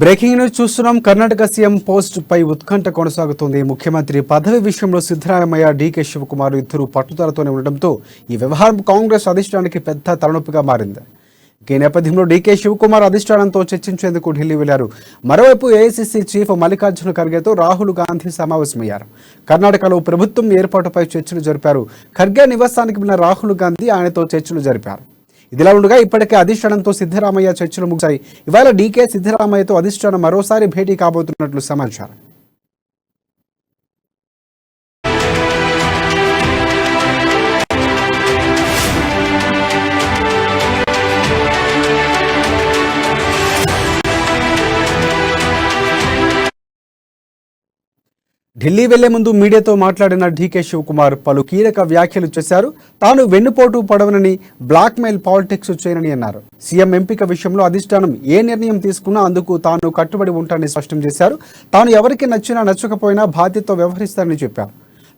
Breaking news చూస్తున్నాం. Karnataka CM post పై ఉత్కంఠ కొనసాగుతోంది. ముఖ్యమంత్రి పదవి విషయంలో సిద్ధరామయ్య, డీకే శివకుమార్ ఇద్దరు పట్టుదలతోనే ఉండడంతో ఈ వ్యవహారం కాంగ్రెస్ అధిష్టానానికి పెద్ద తలనొప్పిగా మారింది. ఈ నేపథ్యంలో డీకే శివకుమార్ అధిష్టానంతో చర్చించేందుకు ఢిల్లీ వెళ్లారు. మరోవైపు ఏఐసీసీ చీఫ్ మల్లికార్జున ఖర్గేతో రాహుల్ గాంధీ సమావేశమయ్యారు. కర్ణాటకలో ప్రభుత్వం ఏర్పాటుపై చర్చలు జరిపారు. ఖర్గే నివాసానికి వెళ్లిన రాహుల్ గాంధీ ఆయనతో చర్చలు జరిపారు. ఇదిలా ఉండగా ఇప్పటికే అధిష్టానంతో సిద్ధరామయ్య చర్చలు ముగిశాయి. ఇవాళ డీకే సిద్ధరామయ్యతో అధిష్టానం మరోసారి భేటీ కాబోతున్నట్లు సమాచారం. ఢిల్లీ వెళ్లే ముందు మీడియాతో మాట్లాడిన డీకే శివకుమార్ పలు కీలక వ్యాఖ్యలు చేశారు. తాను వెన్నుపోటు పడవనని, బ్లాక్మెయిల్ పాలిటిక్స్ చేయనని అన్నారు. సీఎం ఎంపిక విషయంలో అధిష్టానం ఏ నిర్ణయం తీసుకున్నా అందుకు తాను కట్టుబడి ఉంటానని స్పష్టం చేశారు. తాను ఎవరికి నచ్చినా నచ్చకపోయినా బాధ్యతతో వ్యవహరిస్తారని చెప్పారు.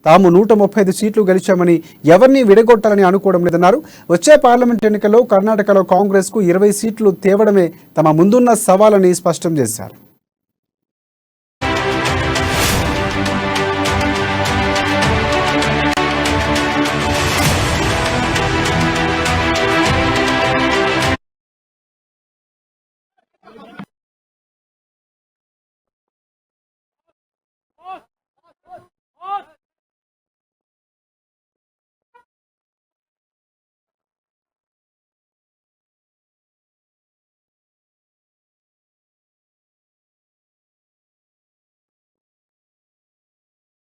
తాము 135 సీట్లు గెలిచామని ఎవరిని విడగొట్టాలని అనుకోవడం లేదన్నారు. వచ్చే పార్లమెంట్ ఎన్నికల్లో కర్ణాటకలో కాంగ్రెస్కు 20 సీట్లు తేవడమే తమ ముందున్న సవాలని స్పష్టం చేశారు.